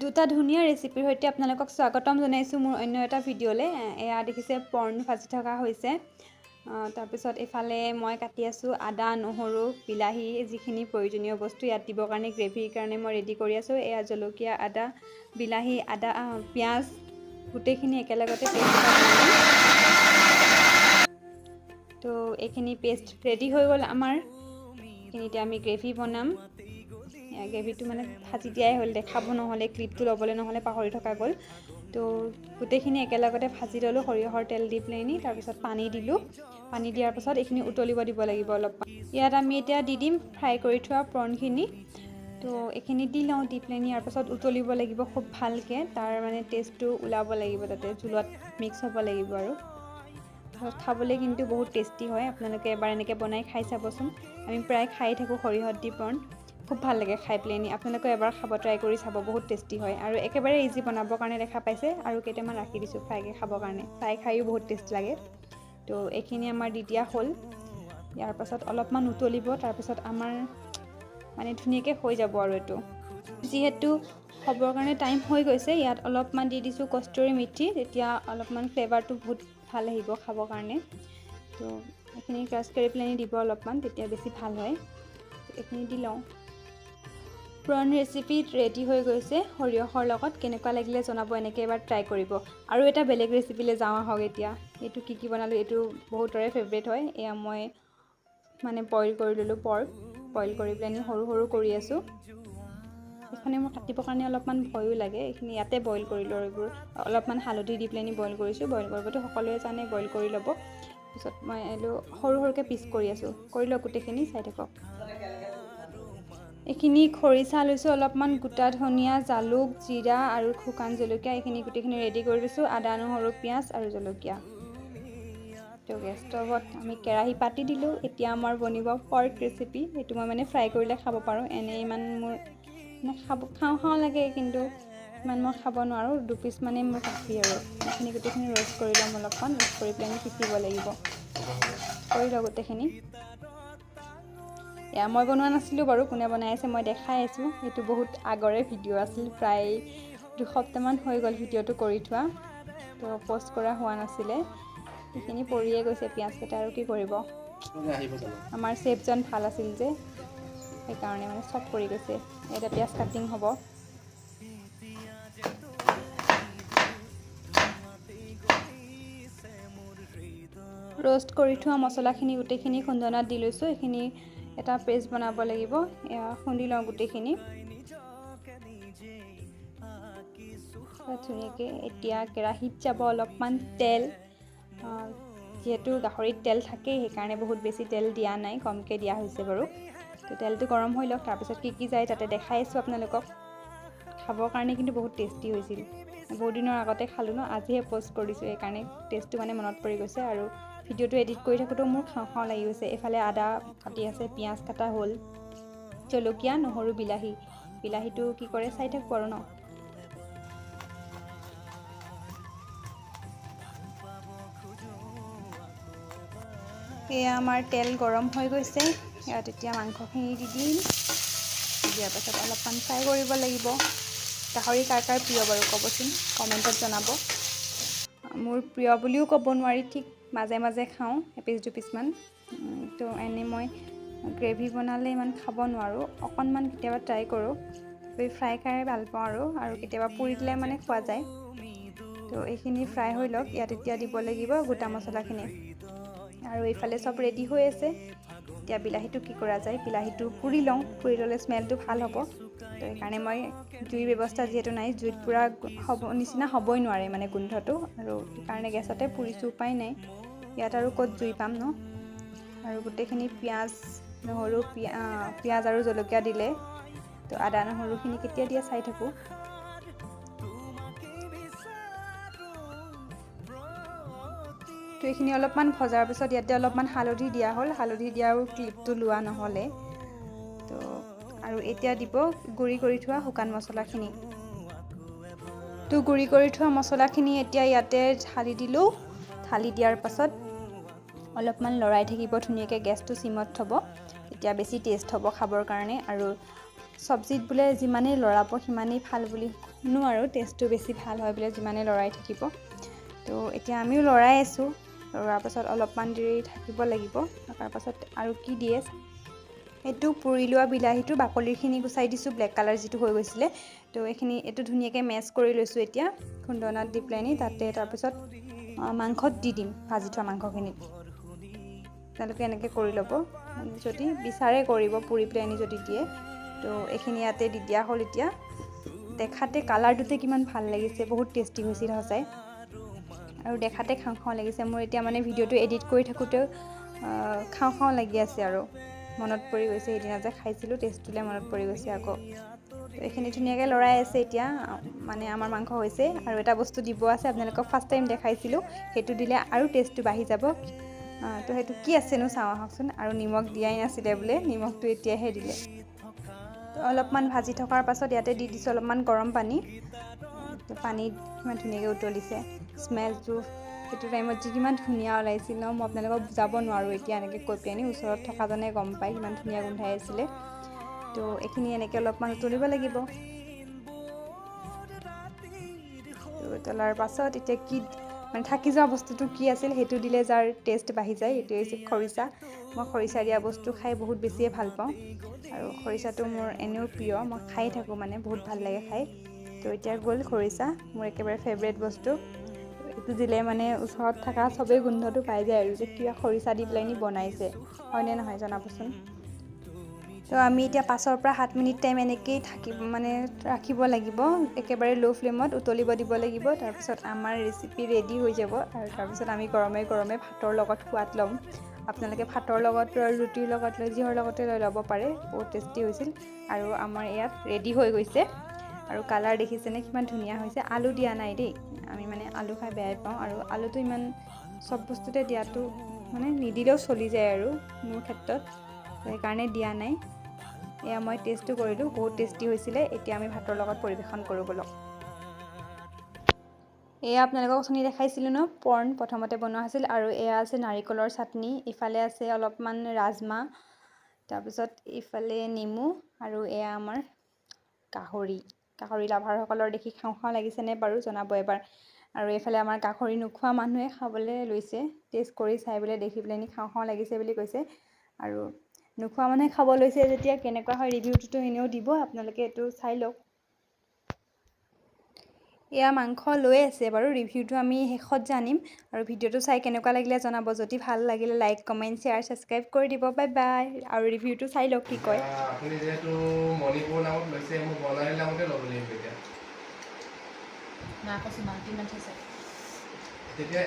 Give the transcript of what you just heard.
দুটা ধুনীয়া ৰেচিপিৰ সৈতে আপোনালোকক স্বাগতম জনাইছোঁ মোৰ অন্য এটা ভিডিঅ'লৈ। এয়া দেখিছে পৰ্ণ ভাজি থকা হৈছে। তাৰপিছত এফালে মই কাটি আছোঁ আদা, নহৰু, বিলাহী, যিখিনি প্ৰয়োজনীয় বস্তু ইয়াত দিবৰ কাৰণে গ্ৰেভিৰ কাৰণে মই ৰেডি কৰি আছোঁ। এয়া জলকীয়া, আদা, বিলাহী, পিঁয়াজ গোটেইখিনি একেলগতে পেষ্ট তো এইখিনি পেষ্ট ৰেডি হৈ গ'ল আমাৰ। এইখিনিতে আমি গ্ৰেভি বনাম। গ্ৰেভিটো মানে ভাজি দিয়াই হ'ল, দেখাব নহ'লে, ক্লিপটো ল'বলৈ নহ'লে পাহৰি থকা গ'ল। তো গোটেইখিনি একেলগতে ভাজি ল'লোঁ সৰিয়হৰ তেল দি পেলাই। তাৰপিছত পানী দিলোঁ। পানী দিয়াৰ পাছত এইখিনি উতলিব দিব লাগিব অলপমান। ইয়াত আমি এতিয়া দি দিম ফ্ৰাই কৰি থোৱা প্ৰনখিনি। তো এইখিনি দি লওঁ, দি পেলাই ইয়াৰ পাছত উতলিব লাগিব খুব ভালকৈ। তাৰ মানে টেষ্টটো ওলাব লাগিব, তাতে জোলত মিক্স হ'ব লাগিব। আৰু খাবলৈ কিন্তু বহুত টেষ্টি হয়। আপোনালোকে এবাৰ এনেকৈ বনাই খাই চাবচোন। আমি প্ৰায় খাই থাকোঁ সৰিয়হত দি প্ৰন, খুব ভাল লাগে খাই পেলাই। আপোনালোকে এবাৰ খাব, ট্ৰাই কৰি চাব, বহুত টেষ্টি হয়। আৰু একেবাৰে ইজি বনাবৰ কাৰণে দেখা পাইছে। আৰু কেইটামান ৰাখি দিছোঁ ফ্ৰাইকৈ খাবৰ কাৰণে, ফ্ৰাই খায়ো বহুত টেষ্ট লাগে। তো এইখিনি আমাৰ দি দিয়া হ'ল। ইয়াৰ পাছত অলপমান উতলিব, তাৰপিছত আমাৰ মানে ধুনীয়াকৈ হৈ যাব। আৰু এইটো যিহেতু হ'বৰ কাৰণে টাইম হৈ গৈছে, ইয়াত অলপমান দি দিছোঁ কষ্টুৰি মেথি। তেতিয়া অলপমান ফ্লেভাৰটো বহুত ভাল আহিব খাবৰ কাৰণে। তো এইখিনি ক্ৰাছ কৰি পেলাই দিব অলপমান, তেতিয়া বেছি ভাল হয়। এইখিনি দি লওঁ। প্ৰন ৰেচিপি ৰেডি হৈ গৈছে সৰিয়হৰ লগত। কেনেকুৱা লাগিলে জনাব, এনেকৈ এবাৰ ট্ৰাই কৰিব। আৰু এটা বেলেগ ৰেচিপিলৈ যাওঁ আহক এতিয়া। এইটো কি বনালোঁ, এইটো বহুতৰে ফেভৰেট হয়। এয়া মই মানে বইল কৰি ল'লোঁ পৰ্ক। বইল কৰি পেলাই সৰু সৰু কৰি আছোঁ। এইখনে মোৰ কাটিবৰ কাৰণে অলপমান ভয়ো লাগে। এইখিনি ইয়াতে বইল কৰিলোঁ। আৰু এইবোৰ অলপমান হালধি দি পেলাই বইল কৰিছোঁ। বইল কৰিবতো সকলোৱে জানে, বইল কৰি ল'ব। তাৰপিছত মই এইটো সৰু সৰুকৈ পিচ কৰি আছোঁ। কৰি লওক গোটেইখিনি, চাই থাকক। এইখিনি খৰিচা লৈছোঁ অলপমান, গোটা ধনিয়া, জালুক, জিৰা আৰু শুকান জলকীয়া। এইখিনি গোটেইখিনি ৰেডি কৰি দিছোঁ। আদা, নহৰু, পিঁয়াজ আৰু জলকীয়া। তো গেছ ষ্টভত আমি কেৰাহী পাতি দিলোঁ। এতিয়া আমাৰ বনিব পৰ্ক ৰেচিপি। এইটো মই মানে ফ্ৰাই কৰিলে খাব পাৰোঁ। এনেই ইমান মোৰ মানে খাওঁ লাগে, কিন্তু ইমান মই খাব নোৱাৰোঁ। 2 পিচ মানে মোৰ কাফি। আৰু এইখিনি গোটেইখিনি ৰ'ষ্ট কৰি ল'ম অলপমান। ৰ'ষ্ট কৰি পেলাই পিচিব লাগিব। কৰি লওঁ গোটেইখিনি। এয়া মই বনোৱা নাছিলোঁ বাৰু, কোনে বনাই আছে মই দেখাই আছোঁ। এইটো বহুত আগৰে ভিডিঅ' আছিল, প্ৰায় 2 সপ্তাহমান হৈ গ'ল ভিডিঅ'টো কৰি থোৱা। তো পষ্ট কৰা হোৱা নাছিলে। সেইখিনি পৰিয়ে গৈছে পিঁয়াজকেইটা, আৰু কি কৰিব। আমাৰ চেফজন ভাল আছিল যে, সেইকাৰণে মানে চব পৰি গৈছে। এতিয়া পিঁয়াজ কাটিং হ'ব। ৰ'ষ্ট কৰি থোৱা মছলাখিনি গোটেইখিনি খুন্দনাত দি লৈছোঁ। এইখিনি এটা পেষ্ট বনাব লাগিব। এয়া খুন্দি লওঁ গোটেইখিনি ধুনীয়াকৈ। এতিয়া কেৰাহীত যাব অলপমান তেল। যিহেতু গাহৰিত তেল থাকেই, সেইকাৰণে বহুত বেছি তেল দিয়া নাই, কমকৈ দিয়া হৈছে বাৰু। তো তেলটো গৰম হৈ লওক। তাৰপিছত কি যায় তাতে দেখাই আছোঁ আপোনালোকক। খাবৰ কাৰণে কিন্তু বহুত টেষ্টি হৈছিল। বহুত দিনৰ আগতে খালোঁ ন, আজিহে প'ষ্ট কৰিছোঁ। সেইকাৰণে টেষ্টটো মানে মনত পৰি গৈছে। আৰু ভিডিঅ'টো এডিট কৰি থাকোঁতেও মোৰ খাওঁ লাগি গৈছে। এইফালে আদা কাটি আছে, পিঁয়াজ কাটা হ'ল, জলকীয়া, নহৰু, বিলাহীটো কি কৰে চাই থাকোঁ আৰু ন। এয়া আমাৰ তেল গৰম হৈ গৈছে। ইয়াত এতিয়া মাংসখিনি দি দিম। দিয়াৰ পাছত অলপমান ফ্ৰাই কৰিব লাগিব। গাহৰি কাৰ কাৰ প্ৰিয় বাৰু ক'বচোন, কমেণ্টত জনাব। মোৰ প্ৰিয় বুলিও ক'ব নোৱাৰি, ঠিক মাজে মাজে খাওঁ, এপিচ 2 পিচমান। তো এনেই মই গ্ৰেভি বনালে ইমান খাব নোৱাৰোঁ, অকণমান কেতিয়াবা ট্ৰাই কৰোঁ। ফ্ৰাই খাই ভাল পাওঁ। আৰু কেতিয়াবা পুৰি দিলে মানে খোৱা যায়। তো এইখিনি ফ্ৰাই হৈ লওক। ইয়াত এতিয়া দিব লাগিব গোটা মছলাখিনি। আৰু এইফালে চব ৰেডি হৈ আছে। এতিয়া বিলাহীটো কি কৰা যায়, বিলাহীটো পুৰি লওঁ। পুৰি ল'লে স্মেলটো ভাল হ'ব। তো সেইকাৰণে মই জুইৰ ব্যৱস্থা যিহেতু নাই, জুইত পুৰা নিচিনা হ'বই নোৱাৰে মানে গোন্ধটো। আৰু সেইকাৰণে গেছতে পুৰিছোঁ, উপায় নাই। ইয়াত আৰু ক'ত জুই পাম ন। আৰু গোটেইখিনি পিঁয়াজ, নহৰু, পিঁয়াজ আৰু জলকীয়া দিলে। তো আদা নহৰুখিনি কেতিয়া দিয়ে চাই থাকোঁ। তো এইখিনি অলপমান ভজাৰ পিছত ইয়াতে অলপমান হালধি দিয়া হ'ল। হালধি দিয়াৰো ক্লিপটো লোৱা নহ'লে। তো আৰু এতিয়া দিব গুড়ি কৰি থোৱা শুকান মছলাখিনি। তো গুড়ি কৰি থোৱা মছলাখিনি এতিয়া ইয়াতে ঢালি দিলোঁ। ঢালি দিয়াৰ পাছত অলপমান লৰাই থাকিব ধুনীয়াকৈ। গেছটো চিমত থ'ব, তেতিয়া বেছি টেষ্ট হ'ব খাবৰ কাৰণে। আৰু চব্জিত বোলে যিমানেই লৰাব সিমানেই ভাল বুলি শুনো আৰু টেষ্টটো বেছি ভাল হয় বোলে যিমানেই লৰাই থাকিব। তো এতিয়া আমিও লৰাই আছোঁ। লৰোৱাৰ পাছত অলপমান দেৰি থাকিব লাগিব। তাৰপাছত আৰু কি দিয়ে, এইটো পুৰি লোৱা বিলাহীটো বাকলিখিনি গুচাই দিছোঁ, ব্লেক কালাৰ যিটো হৈ গৈছিলে। তো এইটো ধুনীয়াকৈ মেছ কৰি লৈছোঁ এতিয়া খুন্দনাত দি পেলাই তাতে। তাৰপিছত মাংসত দি দিম, ভাজি থোৱা মাংসখিনিত। তেওঁলোকে এনেকৈ কৰি ল'ব, যদি বিচাৰে কৰিব পুৰি পেলাই যদি দিয়ে। তো এইখিনি ইয়াতে দি দিয়া হ'ল। এতিয়া দেখাতে কালাৰটোতে কিমান ভাল লাগিছে, বহুত টেষ্টি হৈছিল সঁচাই, আৰু দেখাতে খাওঁ খাওঁ লাগিছে মোৰ। এতিয়া মানে ভিডিঅ'টো এডিট কৰি থাকোঁতেও খাওঁ খাওঁ লাগি আছে, আৰু মনত পৰি গৈছে সেইদিনা যে খাইছিলোঁ, টেষ্টটোলৈ মনত পৰি গৈছে আকৌ। এইখিনি ধুনীয়াকৈ লৰাই আছে এতিয়া, মানে আমাৰ মাংস হৈছে। আৰু এটা বস্তু দিব আছে, আপোনালোকক ফাৰ্ষ্ট টাইম দেখাইছিলোঁ, সেইটো দিলে আৰু টেষ্টটো বাঢ়ি যাব। তো সেইটো কি আছেনো চাওঁ আহকচোন। আৰু নিমখ দিয়াই নাছিলে বোলে, নিমখটো এতিয়াহে দিলে। তো অলপমান ভাজি থকাৰ পাছত ইয়াতে দি দিছোঁ অলপমান গৰম পানী। তো পানীত কিমান ধুনীয়াকৈ উতলিছে, স্মেলটো সেইটো টাইমত যে কিমান ধুনীয়া ওলাইছিল ন, মই আপোনালোকক বুজাব নোৱাৰোঁ এতিয়া এনেকৈ কৈ পেলাই। ওচৰত থকাজনে গম পায় কিমান ধুনীয়া গোন্ধাই আছিলে। তো এইখিনি এনেকৈ অলপমান উতলিব লাগিব। তো উতলাৰ পাছত এতিয়া কি মানে থাকি যোৱা বস্তুটো কি আছিল, সেইটো দিলে যাৰ টেষ্ট বাঢ়ি যায়, সেইটোৱে হৈছে খৰিচা। মই খৰিচা দিয়া বস্তু খাই বহুত বেছিয়ে ভাল পাওঁ, আৰু খৰিচাটো মোৰ এনেও প্ৰিয়, মই খাই থাকোঁ মানে, বহুত ভাল লাগে খাই। তো এতিয়া গ'ল খৰিচা, মোৰ একেবাৰে ফেভৰেট বস্তু। এইটো দিলে মানে ওচৰত থকা চবেই গোন্ধটো পাই যায় আৰু যে কিবা খৰিচা দি পেলাই বনাইছে, হয়নে নহয় জনাবচোন। তো আমি এতিয়া 5ৰ পৰা 7 মিনিট টাইম এনেকৈয়ে ৰাখিব লাগিব, একেবাৰে ল' ফ্লেমত উতলিব দিব লাগিব। তাৰপিছত আমাৰ ৰেচিপি ৰেডি হৈ যাব, আৰু তাৰপিছত আমি গৰমে গৰমে ভাতৰ লগত সোৱাদ ল'ম। আপোনালোকে ভাতৰ লগত, ৰুটিৰ লগত লৈ যিহৰ লগতে লৈ ল'ব পাৰে, বহুত টেষ্টি হৈছিল। আৰু আমাৰ ইয়াত ৰেডি হৈ গৈছে, আৰু কালাৰ দেখিছেনে কিমান ধুনীয়া হৈছে। আলু দিয়া নাই দেই, আমি মানে আলু খাই বেয়াই পাওঁ, আৰু আলুটো ইমান চব বস্তুতে দিয়াটো মানে নিদিলেও চলি যায় আৰু মোৰ ক্ষেত্ৰত, সেইকাৰণে দিয়া নাই। এয়া মই টেষ্টো কৰিলোঁ, বহুত টেষ্টি হৈছিলে। এতিয়া আমি ভাতৰ লগত পৰিৱেশন কৰোঁ ব'লক। এয়া আপোনালোকক অথনি দেখাইছিলোঁ ন, পৰ্ণ প্ৰথমতে বনোৱা হৈছিল। আৰু এয়া আছে নাৰিকলৰ চাটনি, ইফালে আছে অলপমান ৰাজমাহ, তাৰপিছত ইফালে নেমু, আৰু এয়া আমাৰ গাহৰি লাভাৰসকলৰ দেখি খাওঁ খাওঁ লাগিছেনে বাৰু জনাব এবাৰ। আৰু এইফালে আমাৰ গাহৰি নোখোৱা মানুহে খাবলৈ লৈছে, টেষ্ট কৰি চাই বোলে, দেখি পেলাই খাওঁ খাওঁ লাগিছে বুলি কৈছে। আৰু নোখোৱা মানুহে খাব লৈছে যেতিয়া কেনেকুৱা হয় ৰিভিউটোতো এনেও দিব, আপোনালোকে এইটো চাই লওক। এয়া মাংস লৈ আছে বাৰু, ৰিভিউটো আমি শেষত জানিম। আৰু ভিডিঅ'টো চাই কেনেকুৱা লাগিলে জনাব, যদি ভাল লাগিলে লাইক, কমেণ্ট, শ্বেয়াৰ, ছাবস্ক্ৰাইব কৰি দিব। Bye bye. আৰু ৰিভিউটো চাই লওক কি কয়। আপুনি যিহেতু মণিপুৰ নামত লৈছে, মোক বনালী নামতে ল'ব লাগিব এতিয়া। তেতিয়া